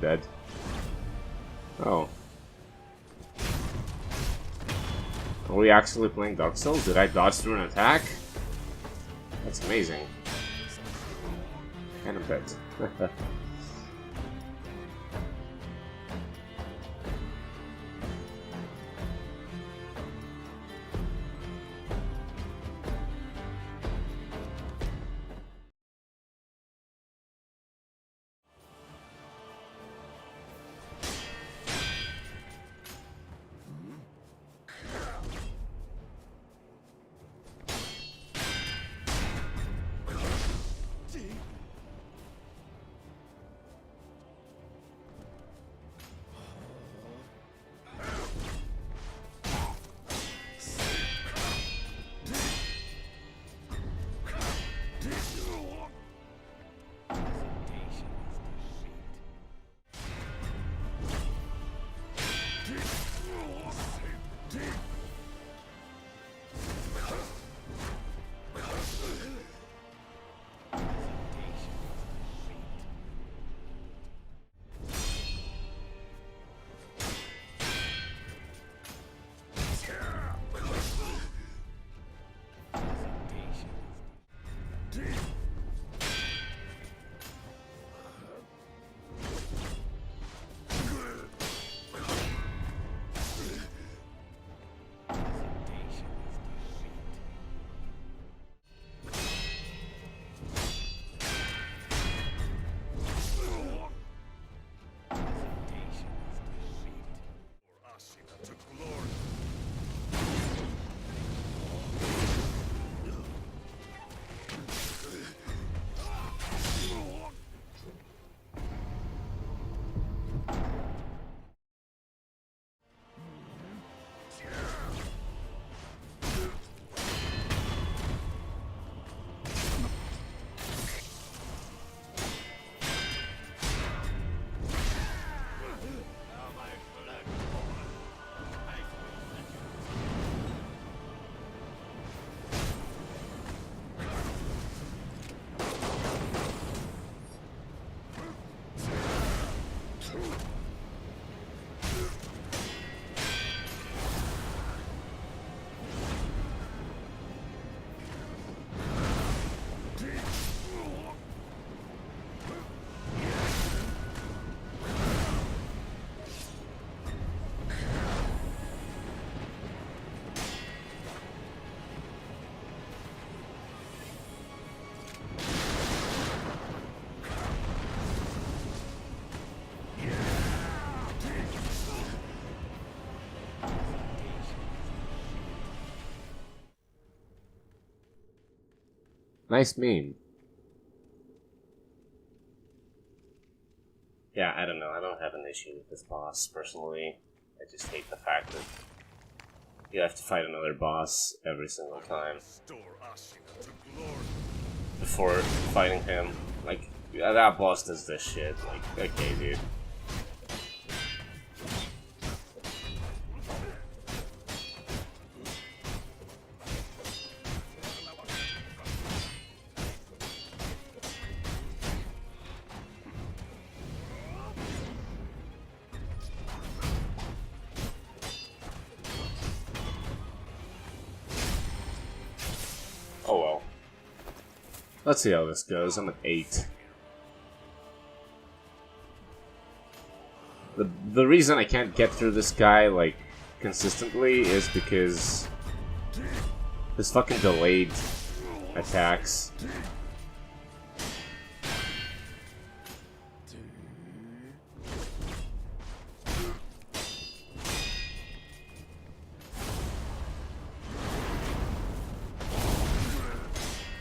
I'm dead. Oh. Are we actually playing Dark Souls? Did I dodge through an attack? That's amazing. And a bit. Nice meme. Yeah, I don't know. I don't have an issue with this boss, personally. I just hate the fact that you have to fight another boss every single time before fighting him. Like, yeah, that boss does this shit. Like, okay, dude. Oh well. Let's see how this goes. I'm at 8. The reason I can't get through this guy, like, consistently is because his fucking delayed attacks.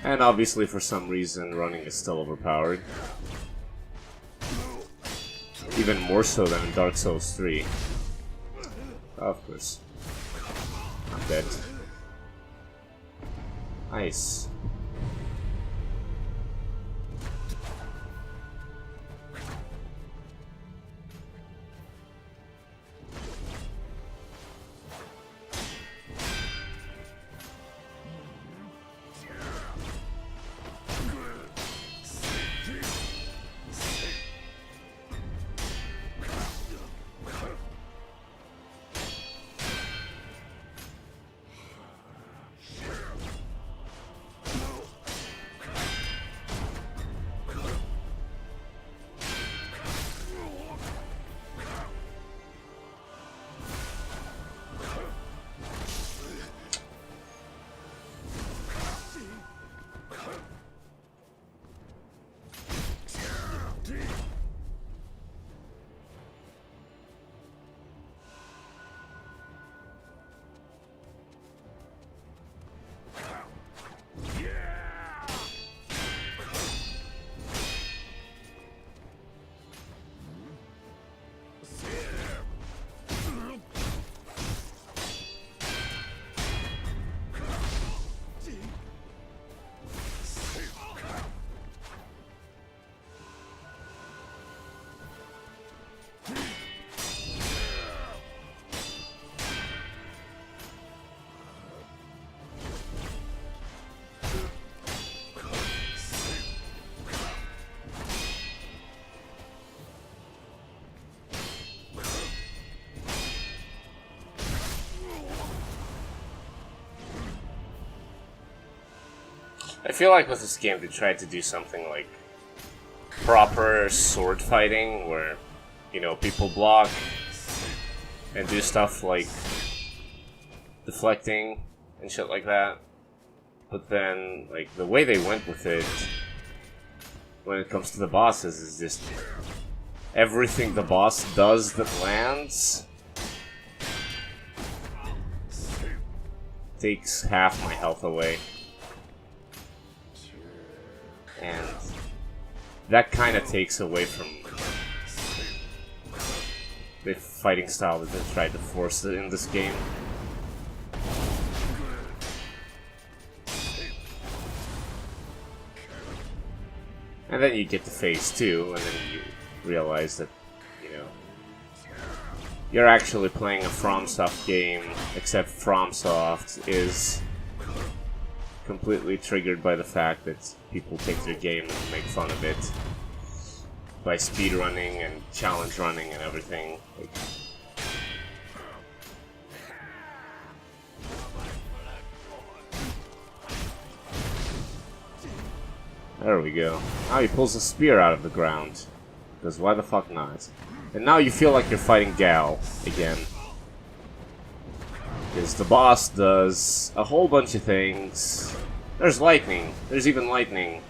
And obviously, for some reason, running is still overpowered. Even more so than in Dark Souls 3. Of course. I'm dead. Nice. I feel like with this game they tried to do something like proper sword fighting where, you know, people block and do stuff like deflecting and shit like that. But then, like, the way they went with it when it comes to the bosses is just everything the boss does that lands takes half my health away. And that kind of takes away from the fighting style that they tried to force in this game. And then you get to phase 2, and then you realize that, you know, you're actually playing a FromSoft game, except FromSoft is completely triggered by the fact that people take their game and make fun of it by speedrunning and challenge running and everything. Like, there we go. Now he pulls a spear out of the ground. Because why the fuck not? And now you feel like you're fighting Gal again. Because the boss does a whole bunch of things. There's lightning. There's even lightning.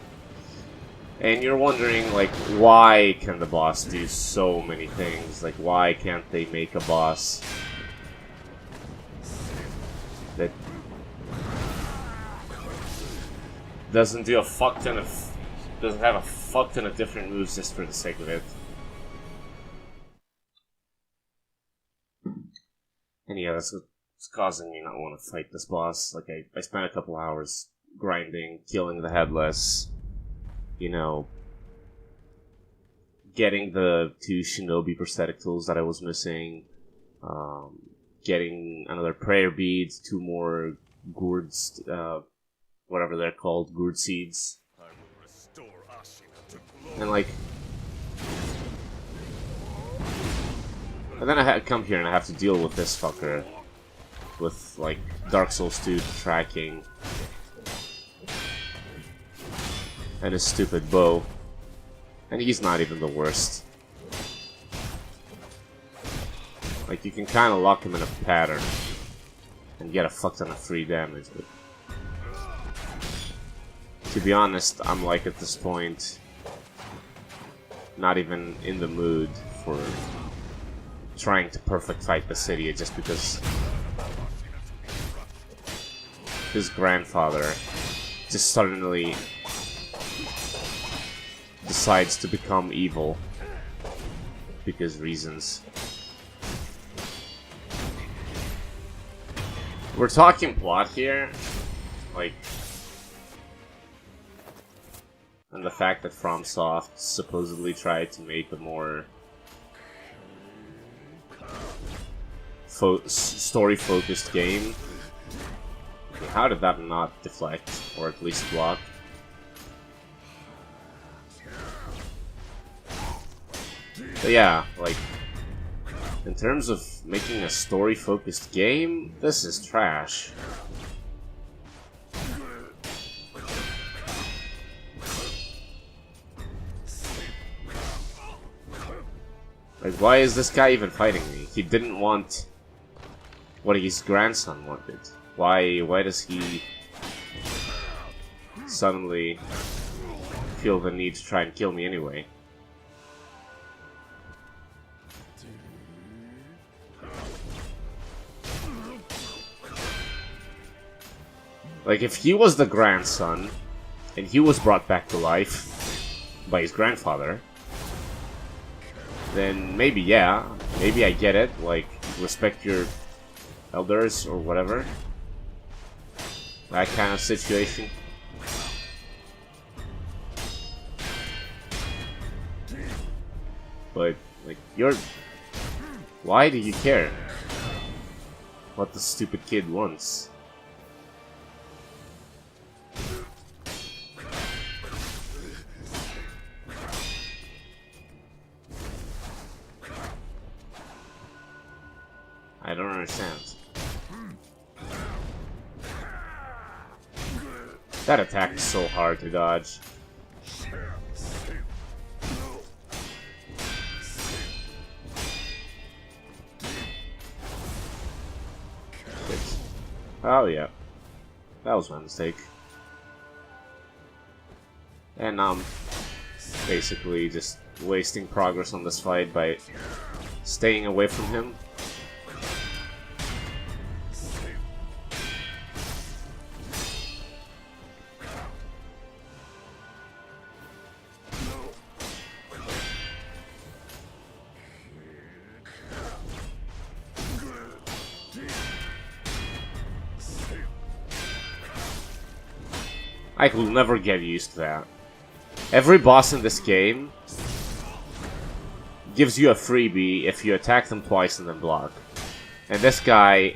And you're wondering, like, why can the boss do so many things? Like, why can't they make a boss that doesn't do a fuck ton of... doesn't have a fuck ton of different moves just for the sake of it? And yeah, that's what's causing me not want to fight this boss. Like, I spent a couple hours grinding, killing the headless, you know, getting the 2 shinobi prosthetic tools that I was missing, getting another prayer bead, 2 more gourds, whatever they're called, gourd seeds. And like... and then I come here and I have to deal with this fucker. With, like, Dark Souls 2 tracking. And his stupid bow. And he's not even the worst. Like, you can kind of lock him in a pattern and get a fuck ton of free damage, but to be honest, I'm like at this point not even in the mood for trying to perfect fight the city just because his grandfather just suddenly decides to become evil because reasons. We're talking plot here, like, and the fact that FromSoft supposedly tried to make a more story-focused game. How did that not deflect, or at least block? But yeah, like, in terms of making a story-focused game, this is trash. Like, why is this guy even fighting me? He didn't want what his grandson wanted. Why does he suddenly feel the need to try and kill me anyway? Like, if he was the grandson, and he was brought back to life by his grandfather, then maybe, yeah, maybe I get it, like, respect your elders or whatever. That kind of situation. But, like, why do you care what the stupid kid wants? I don't understand. That attack is so hard to dodge. Oh yeah, that was my mistake. And I'm basically just wasting progress on this fight by staying away from him. I will never get used to that. Every boss in this game gives you a freebie if you attack them twice and then block. And this guy,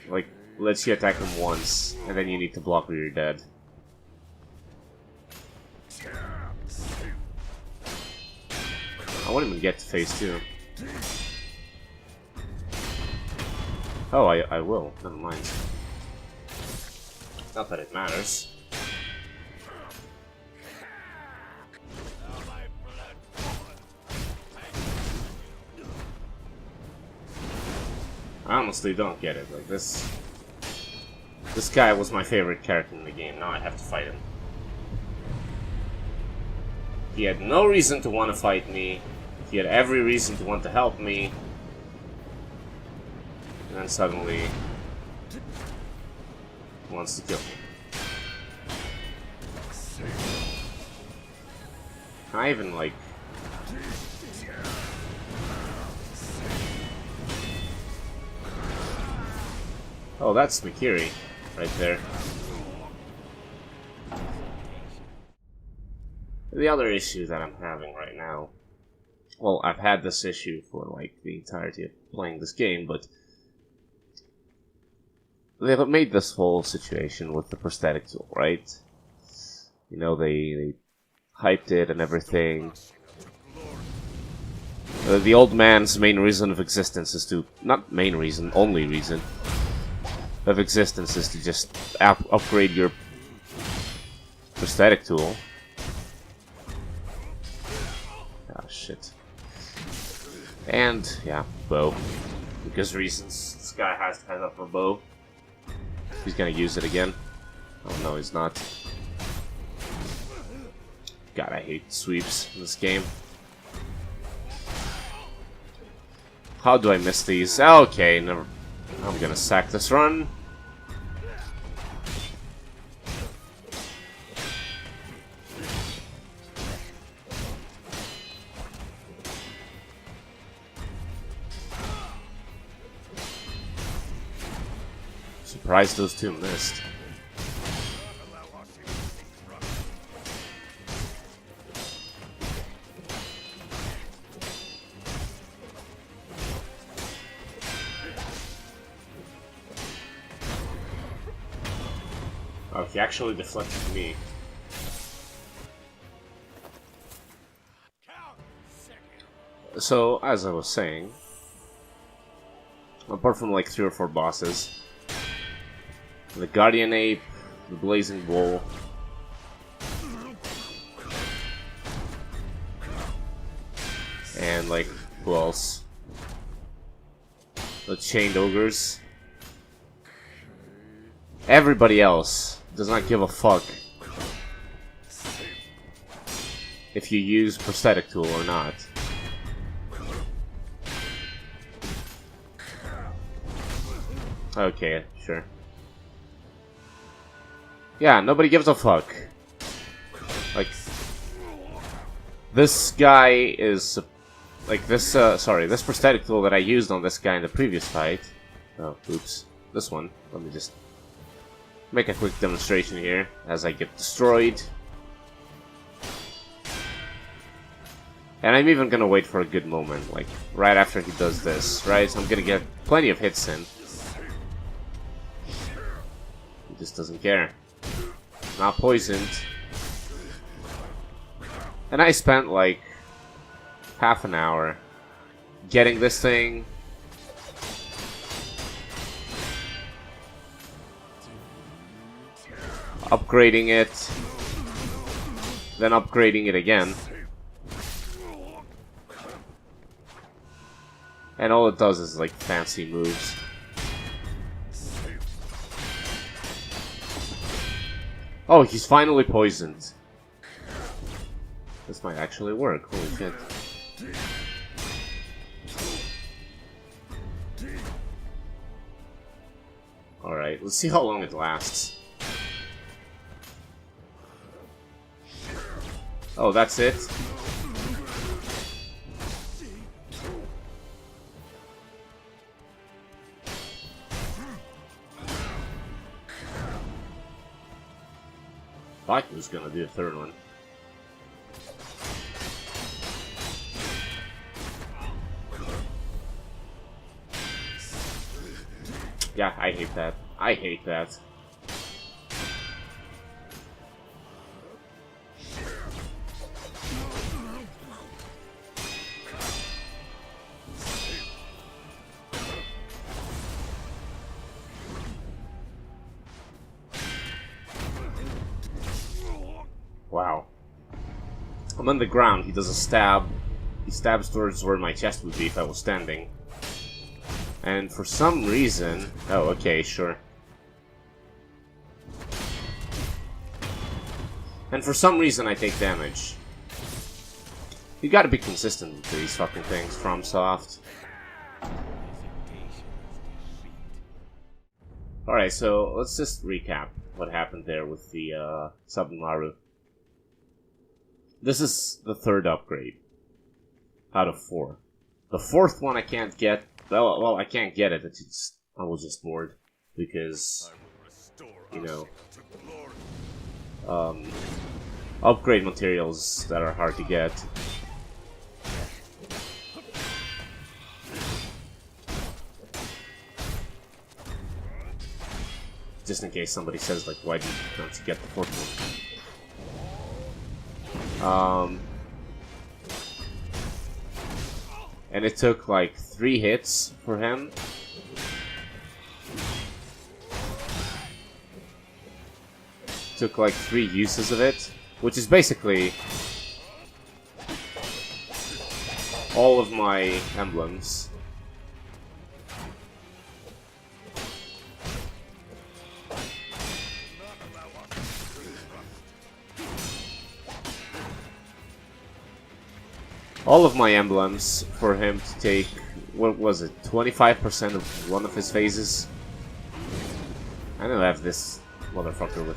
like, lets you attack them once, and then you need to block or you're dead. I won't even get to phase 2. Oh, I will. Never mind. Not that it matters. I honestly don't get it. Like this guy was my favorite character in the game. Now I have to fight him. He had no reason to want to fight me. He had every reason to want to help me. And then suddenly wants to kill me. Can I even, like... Oh, that's Sekiro right there. The other issue that I'm having right now... Well, I've had this issue for, like, the entirety of playing this game, but... They've made this whole situation with the prosthetic tool, right? You know, they hyped it and everything. The old man's main reason of existence is to... Not main reason, only reason of existence is to just upgrade your prosthetic tool. Ah, shit. And, yeah, bow. Because reasons. This guy has to have a bow. He's gonna use it again. Oh no, he's not. God, I hate sweeps in this game. How do I miss these? Okay, never. I'm gonna sack this run. Surprised those two missed. Oh, he actually deflected me. So, as I was saying, apart from like 3 or 4 bosses, the Guardian Ape, the Blazing Bull, and like, who else? The Chained Ogres. Everybody else does not give a fuck if you use prosthetic tool or not. Okay, sure. Yeah, nobody gives a fuck. Like, this guy is... Like, this, sorry, this prosthetic tool that I used on this guy in the previous fight... Oh, oops. This one. Let me just make a quick demonstration here as I get destroyed. And I'm even gonna wait for a good moment, like, right after he does this, right? So I'm gonna get plenty of hits in. He just doesn't care. Not poisoned. And I spent like half an hour getting this thing. upgrading it, then upgrading it again. And all it does is like fancy moves. Oh, he's finally poisoned. This might actually work, holy shit. Alright, let's see how long it lasts. Oh, that's it? Thought he was gonna do a third one. Yeah, I hate that. I hate that. Wow. I'm on the ground, he does a stab. He stabs towards where my chest would be if I was standing. And for some reason... Oh, okay, sure. And for some reason I take damage. You gotta be consistent with these fucking things, FromSoft. Alright, so let's just recap what happened there with the Sabimaru. This is the third upgrade out of 4. The fourth one I can't get. Well, I can't get it. I was just bored because, you know, upgrade materials that are hard to get. Just in case somebody says, like, why don't you get the fourth one? And it took like 3 hits for him. Took like 3 uses of it, which is basically all of my emblems. All of my emblems for him to take, what was it, 25% of one of his phases? I don't have this motherfucker with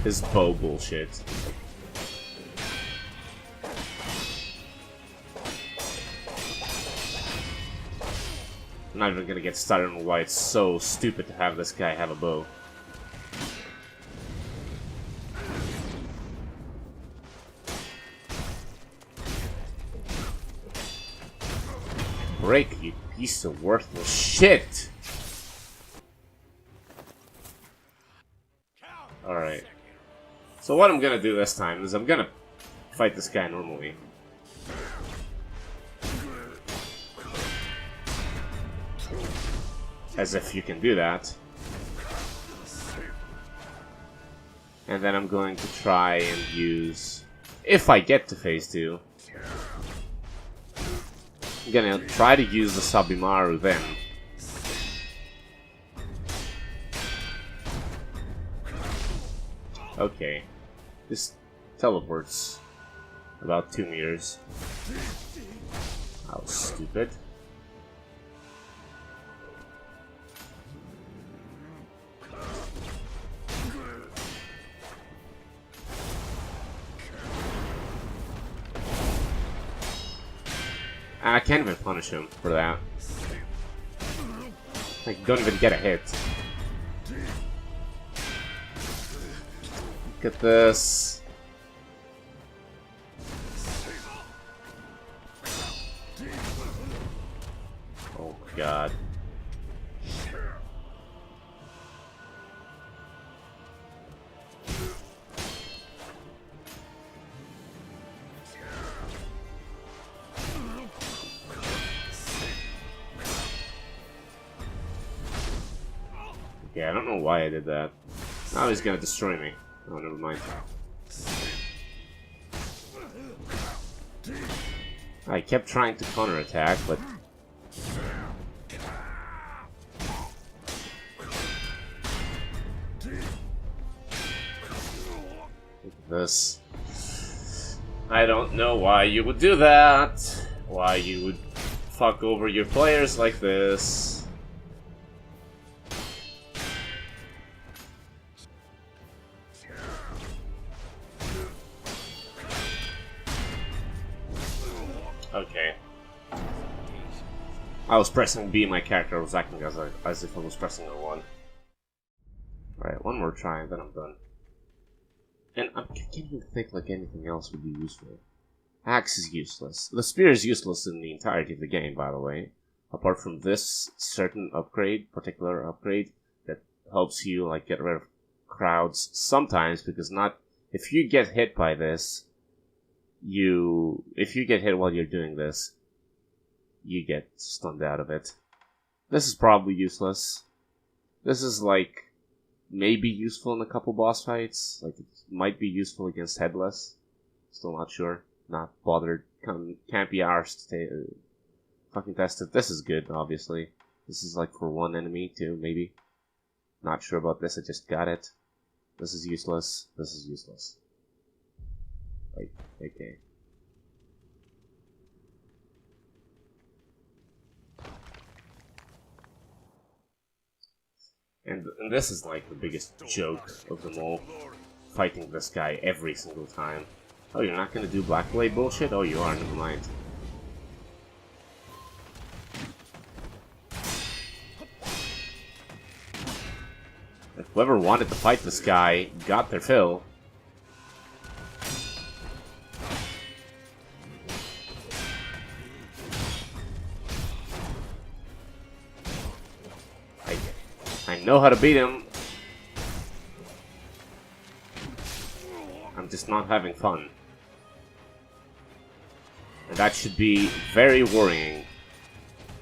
his bow bullshit. I'm not even gonna get started on why it's so stupid to have this guy have a bow. Break, you piece of worthless shit! Alright. So what I'm gonna do this time is I'm gonna fight this guy normally. As if you can do that. And then I'm going to try and use... If I get to phase 2... I'm gonna try to use the Sabimaru then. Okay. This teleports about 2 meters. That was stupid. I can't even punish him for that. Like, don't even get a hit. Look at this. Oh my god. Yeah, I don't know why I did that. Now he's gonna destroy me. Oh, never mind. I kept trying to counterattack, but... Look at this. I don't know why you would do that. Why you would fuck over your players like this. Okay. I was pressing B, my character was acting as if I was pressing R1. Alright, one more try and then I'm done. And I can't even think like anything else would be useful. Axe is useless. The spear is useless in the entirety of the game, by the way. Apart from this certain upgrade, particular upgrade, that helps you like get rid of crowds sometimes, because if you get hit by this, if you get hit while you're doing this, you get stunned out of it. This is probably useless. This is like maybe useful in a couple boss fights. Like it might be useful against Headless. Still not sure. Not bothered. Can't be arsed to fucking test it. This is good, obviously. This is like for one enemy too, maybe. Not sure about this. I just got it. This is useless. This is useless. Like, okay. And this is like the biggest joke of them all. Fighting this guy every single time. Oh, you're not gonna do Black Blade bullshit? Oh, you are, never mind. If whoever wanted to fight this guy got their fill. I know how to beat him. I'm just not having fun. And that should be very worrying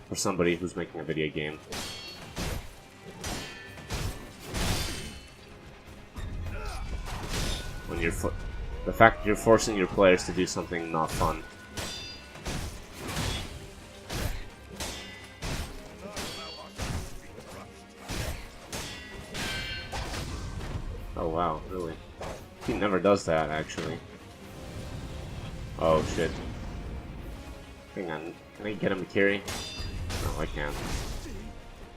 for somebody who's making a video game. When you're the fact that you're forcing your players to do something not fun. Oh wow, really? He never does that, actually. Oh shit. Hang on, can I get him a carry? No, I can't.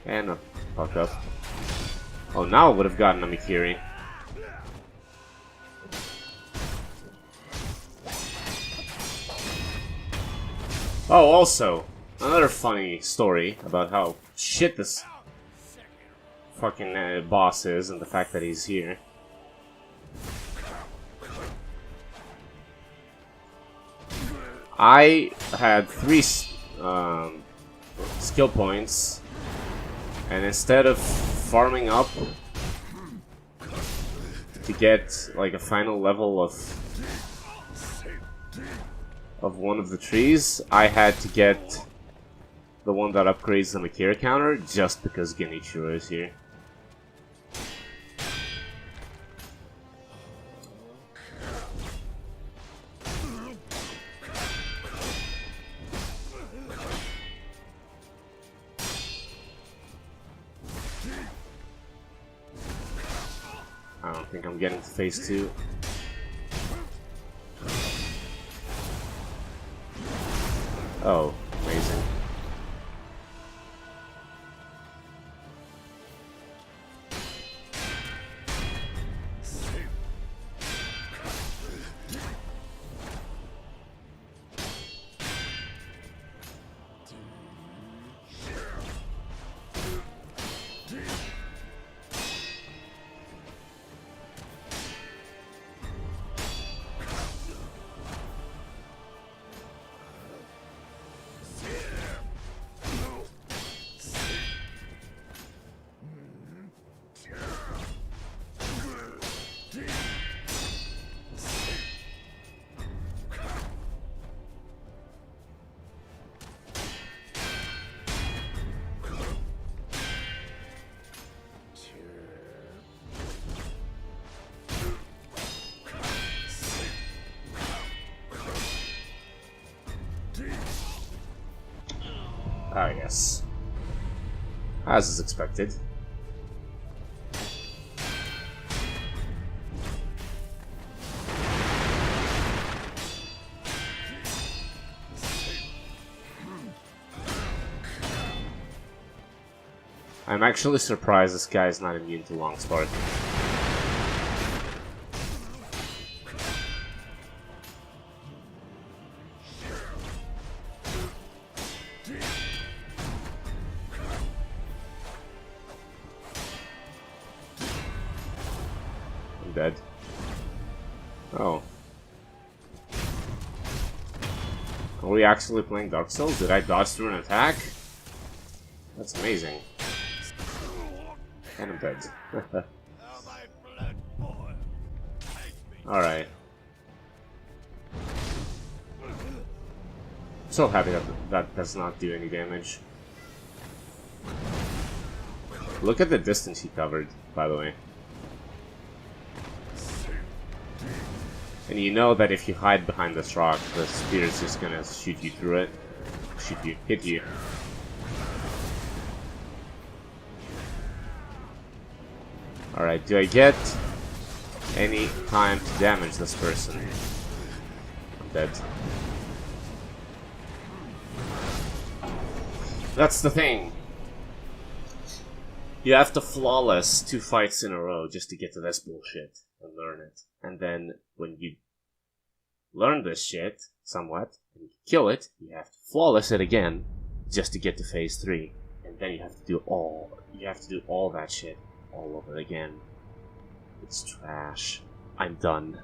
And fuck up. Oh, now I would have gotten a Mikiri. Oh, also, another funny story about how shit this fucking boss is and the fact that he's here. I had 3 skill points, and instead of farming up to get like a final level of one of the trees, I had to get the one that upgrades the Makira counter just because Genichiro is here. I don't think I'm getting to phase 2. Oh, amazing. Ah, yes. As is expected. I'm actually surprised this guy is not immune to long spark. I'm dead. Oh. Are we actually playing Dark Souls? Did I dodge through an attack? That's amazing. And I'm dead. Alright. So happy that that does not do any damage. Look at the distance he covered, by the way. And you know that if you hide behind this rock, the spear is just gonna shoot you through it. Hit you. Alright, do I get any time to damage this person? I'm dead. That's the thing. You have to flawless 2 fights in a row just to get to this bullshit and learn it. And then when you learn this shit somewhat and you kill it, you have to flawless it again just to get to phase 3. And then you have to do all that shit all over again. It's trash. I'm done.